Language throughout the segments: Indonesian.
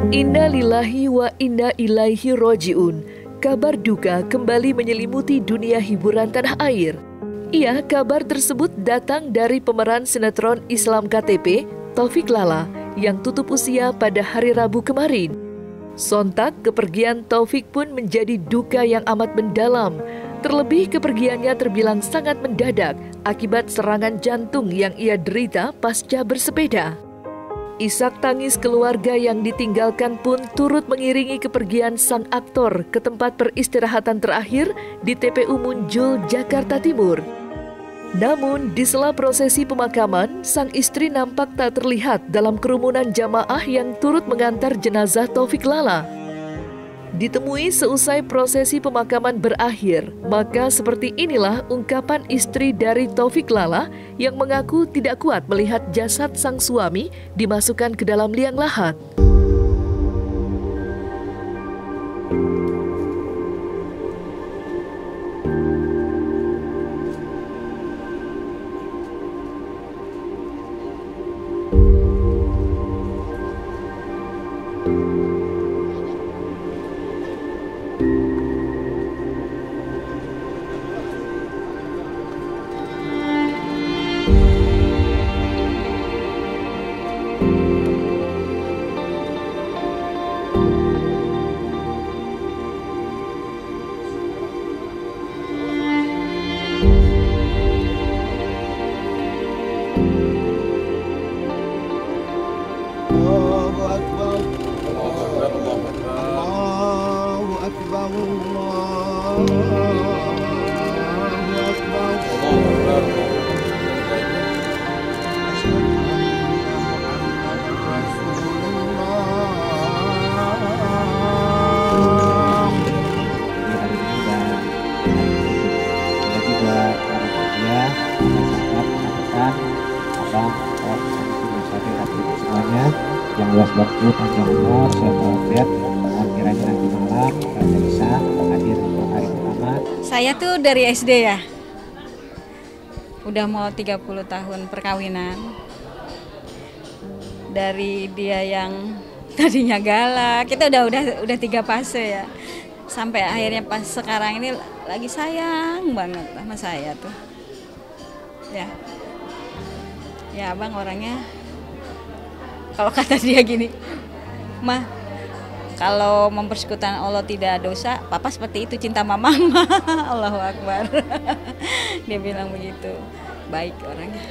Inna lillahi wa inna ilaihi roji'un. Kabar duka kembali menyelimuti dunia hiburan tanah air. Iya, kabar tersebut datang dari pemeran sinetron Islam KTP, Taufik Lala, yang tutup usia pada hari Rabu kemarin. Sontak, kepergian Taufik pun menjadi duka yang amat mendalam. Terlebih kepergiannya terbilang sangat mendadak akibat serangan jantung yang ia derita pasca bersepeda. Isak tangis keluarga yang ditinggalkan pun turut mengiringi kepergian sang aktor ke tempat peristirahatan terakhir di TPU Munjul, Jakarta Timur. Namun, di sela prosesi pemakaman, sang istri nampak tak terlihat dalam kerumunan jamaah yang turut mengantar jenazah Taufik Lala. Ditemui seusai prosesi pemakaman berakhir, maka seperti inilah ungkapan istri dari Taufik Lala yang mengaku tidak kuat melihat jasad sang suami dimasukkan ke dalam liang lahat. Yang luas waktu panjang umur, sehat walafiat, kiranya nanti malam kita bisa hadir untuk hari pertama. Saya tuh dari SD ya, udah mau 30 tahun perkawinan. Dari dia yang tadinya galak, kita udah 3 fase ya, sampai akhirnya pas sekarang ini lagi sayang banget sama saya tuh. Ya abang orangnya, kalau kata dia gini, "Mah, kalau mempersekutukan Allah tidak dosa, papa seperti itu cinta mama." Allahu Akbar. Dia bilang begitu. Baik orangnya,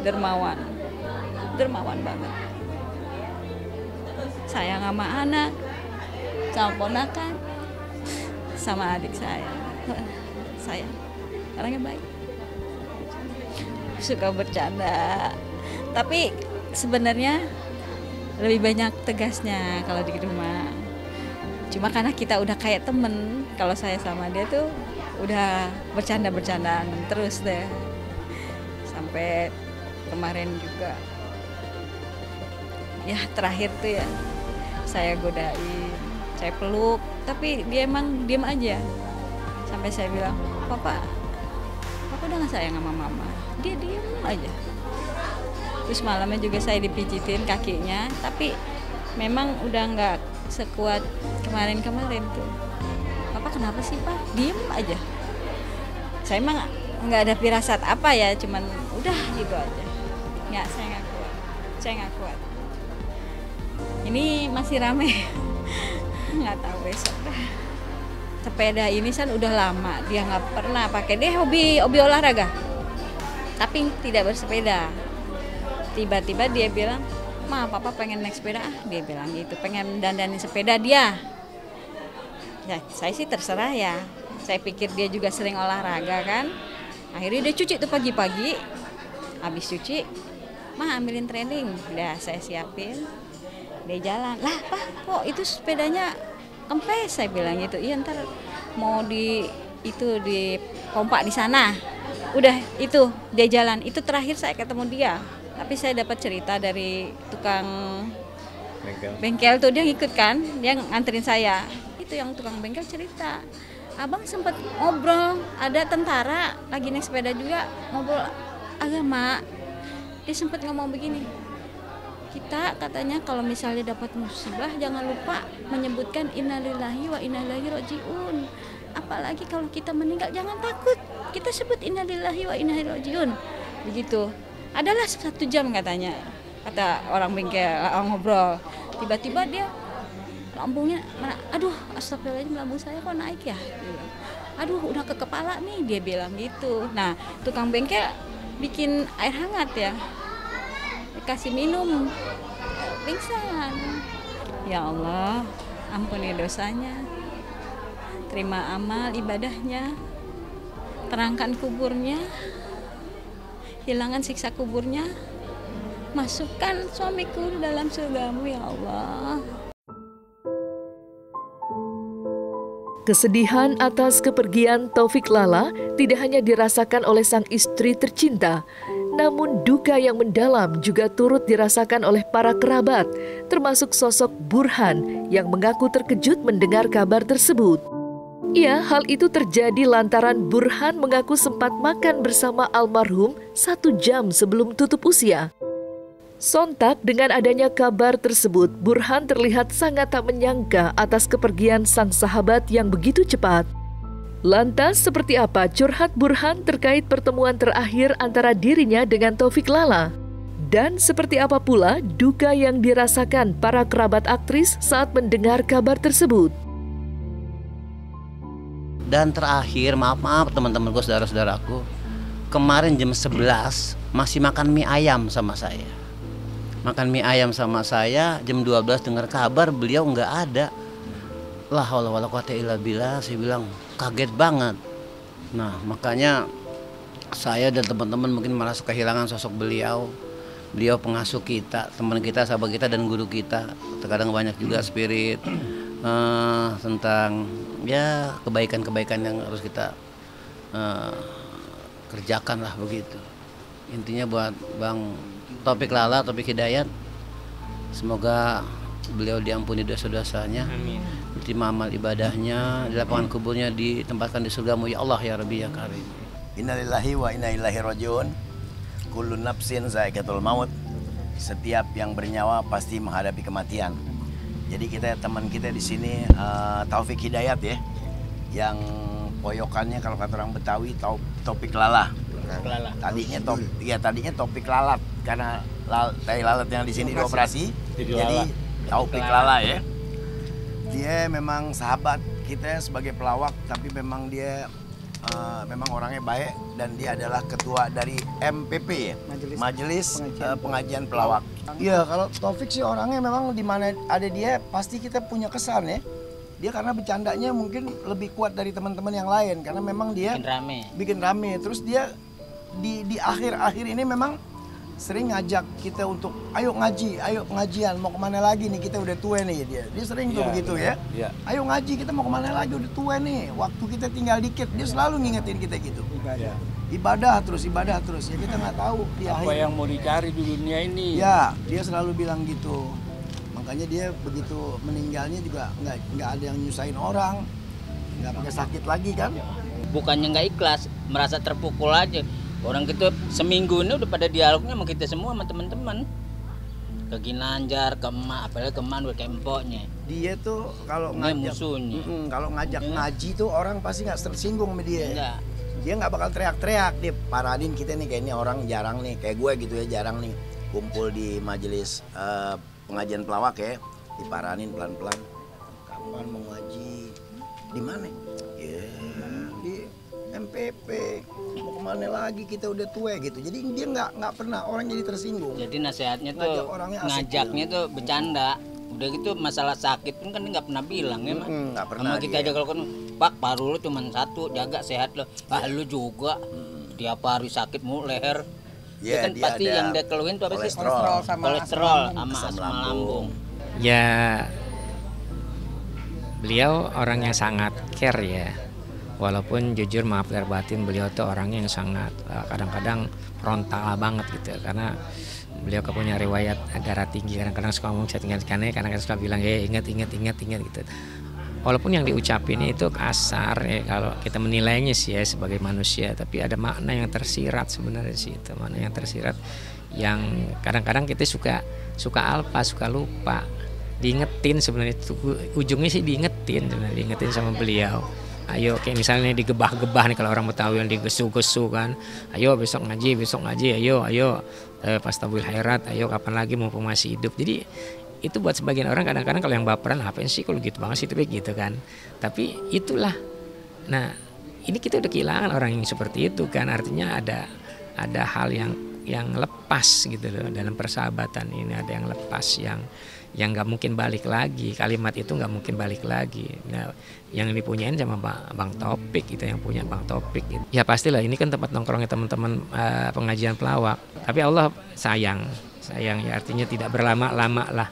dermawan banget. Sayang sama anak, sama ponakan, sama adik saya. Sayang, orangnya baik. Suka bercanda, tapi sebenarnya lebih banyak tegasnya kalau di rumah. Cuma karena kita udah kayak temen, kalau saya sama dia tuh udah bercandaan terus deh. Sampai kemarin juga, ya terakhir tuh ya, saya godain, saya peluk, tapi dia emang diam aja. Sampai saya bilang, Papa udah gak sayang sama mama. Dia diam aja. Terus malamnya juga saya dipijitin kakinya, tapi memang udah nggak sekuat kemarin tuh. Papa kenapa sih Pak? Diem aja. Saya emang nggak ada firasat apa ya, cuman udah gitu aja. Saya nggak kuat. Ini masih rame, nggak tahu besok dah. Sepeda ini kan udah lama dia nggak pernah pakai. Dia hobi olahraga, tapi tidak bersepeda. Tiba-tiba dia bilang, "Ma, Papa pengen naik sepeda." Dia bilang gitu, pengen dandanin sepeda dia. Ya, saya sih terserah ya. Saya pikir dia juga sering olahraga kan. Akhirnya dia cuci tuh pagi-pagi. Habis cuci, "Ma, ambilin training." Udah saya siapin. Dia jalan. "Lah, Pak, kok itu sepedanya kempes?" Saya bilang gitu. "Iya, ntar mau di pompa di sana." Udah itu dia jalan. Itu terakhir saya ketemu dia. Tapi saya dapat cerita dari tukang bengkel tuh, dia ngikut kan, dia nganterin saya. Itu yang tukang bengkel cerita, Abang sempat ngobrol, ada tentara lagi naik sepeda juga ngobrol agama. Dia sempat ngomong begini, kita katanya kalau misalnya dapat musibah jangan lupa menyebutkan innalillahi wa inna ilaihi rajiun. Apalagi kalau kita meninggal jangan takut, kita sebut innalillahi wa inna ilaihi rajiun. Begitu. Adalah 1 jam katanya, kata orang bengkel ngobrol. Tiba-tiba dia lambungnya mana, aduh astagfirullahaladzim, lambung saya kok naik ya, aduh udah ke kepala nih, dia bilang gitu. Nah tukang bengkel bikin air hangat ya, dikasih minum, pingsan. Ya Allah, ampuni dosanya, terima amal ibadahnya, terangkan kuburnya, hilangkan siksa kuburnya, masukkan suamiku dalam surgamu ya Allah. Kesedihan atas kepergian Taufik Lala tidak hanya dirasakan oleh sang istri tercinta, namun duka yang mendalam juga turut dirasakan oleh para kerabat, termasuk sosok Burhan yang mengaku terkejut mendengar kabar tersebut. Ya, hal itu terjadi lantaran Burhan mengaku sempat makan bersama almarhum 1 jam sebelum tutup usia. Sontak dengan adanya kabar tersebut, Burhan terlihat sangat tak menyangka atas kepergian sang sahabat yang begitu cepat. Lantas seperti apa curhat Burhan terkait pertemuan terakhir antara dirinya dengan Taufik Lala? Dan seperti apa pula duka yang dirasakan para kerabat aktris saat mendengar kabar tersebut? Dan terakhir, maaf teman-temanku, saudara-saudaraku, kemarin jam 11 masih makan mie ayam sama saya. Makan mie ayam sama saya, jam 12 dengar kabar beliau nggak ada. La haula wala quwata illa billah, saya bilang kaget banget. Nah makanya saya dan teman-teman mungkin merasa kehilangan sosok beliau. Beliau pengasuh kita, teman kita, sahabat kita, dan guru kita. Terkadang banyak juga spirit tentang ya kebaikan-kebaikan yang harus kita kerjakan lah begitu. Intinya buat Bang Taufik Lala, Taufik Hidayat, semoga beliau diampuni dosa-dosanya, diterima amal ibadahnya, di lapangan kuburnya ditempatkan di surgamu ya Allah ya Rabbi ya Karim. Innalillahi wa inna ilaihi rajiun. Kullu nafsin za'iqatul maut. Setiap yang bernyawa pasti menghadapi kematian. Jadi kita teman kita di sini Taufik Hidayat ya, yang poyokannya kalau kata orang Betawi Taufik Lala. Tadinya Taufik Lalat karena tai lalat yang di sini dioperasi. Jadi Taufik Lala ya. Dia memang sahabat kita sebagai pelawak, tapi memang dia memang orangnya baik, dan dia adalah ketua dari MPP ya, Majelis Pengajian Pelawak. Iya, kalau Taufik sih orangnya memang di mana ada dia pasti kita punya kesan ya. Dia karena bercandanya mungkin lebih kuat dari teman-teman yang lain karena memang dia bikin rame. Terus dia di akhir-akhir ini memang sering ngajak kita untuk ayo ngaji, ayo pengajian, mau kemana lagi nih, kita udah tua nih. Dia sering tuh begitu ya. Ayo ngaji, kita mau kemana lagi, udah tua nih, waktu kita tinggal dikit. Dia selalu ngingetin kita gitu. Ibadah terus ya, kita nggak tahu di apa yang mau dicari di dunia ini. Ya, dia selalu bilang gitu. Makanya dia begitu meninggalnya juga nggak ada yang nyusahin orang, nggak pakai sakit lagi kan. Bukannya nggak ikhlas, merasa terpukul aja. Orang gitu seminggu ini udah pada dialognya sama kita semua, sama teman-teman. Ke Ginanjar, ke emak, apalagi ke emak, ke empoknya. Dia tuh kalau ngajak musuhnya. Kalau ngajak ngaji tuh orang pasti nggak tersinggung sama dia. Enggak. Dia nggak bakal teriak-teriak. Dia paranin kita nih, kayaknya orang jarang nih, kayak gue gitu ya, jarang nih kumpul di majelis pengajian pelawak ya. Diparanin pelan-pelan. Kapan mau ngaji? Di mana? Ya, di MPP. Mau kemana lagi, kita udah tua gitu. Jadi dia nggak pernah orang jadi tersinggung. Jadi nasihatnya tuh ngajaknya tuh bercanda. Udah gitu masalah sakit pun kan dia nggak pernah bilang ya, nggak pernah. Sama kita aja kalau kan Pak paru lu cuma 1, jaga sehat lo. Lu juga tiap hari sakit mulu leher. Ya, kan pasti yang dia keluhin tuh apa sih? Kolesterol sama asam lambung. Ya, beliau orang yang sangat care ya. Walaupun jujur maaf lahir batin, beliau tuh orangnya yang sangat kadang-kadang frontal banget gitu. Karena beliau punya riwayat darah tinggi, kadang-kadang suka ngomong saya tinggal-tinggalnya, kadang-kadang suka bilang ingat gitu. walaupun yang diucapinnya itu kasar ya kalau kita menilainya sih ya sebagai manusia, tapi ada makna yang tersirat sebenarnya sih, itu makna yang tersirat yang kadang-kadang kita suka alpa, suka lupa. Diingetin sebenarnya itu ujungnya sih diingetin sama beliau. Ayo kayak misalnya digebah-gebah nih kalau orang Betawi yang digesu-gesu kan. Ayo besok ngaji, ayo pas tabul khairat, ayo kapan lagi mumpung masih hidup. Jadi itu buat sebagian orang kadang-kadang kalau yang baperan apa sih kalau gitu banget sih tapi gitu kan. Tapi itulah. Nah, ini kita udah kehilangan orang yang seperti itu kan, artinya ada hal yang lepas gitu loh dalam persahabatan ini, ada yang lepas yang nggak mungkin balik lagi, kalimat itu nggak mungkin balik lagi. Nah, yang dipunyain sama Bang Topik itu, yang punya Bang Topik gitu. Ya pastilah ini kan tempat nongkrongnya teman-teman pengajian pelawak, tapi Allah sayang ya, artinya tidak berlama-lama lah.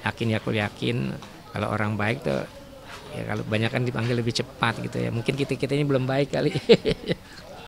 Yakin kalau orang baik tuh ya kalau banyak kan dipanggil lebih cepat gitu ya, mungkin kita ini belum baik kali.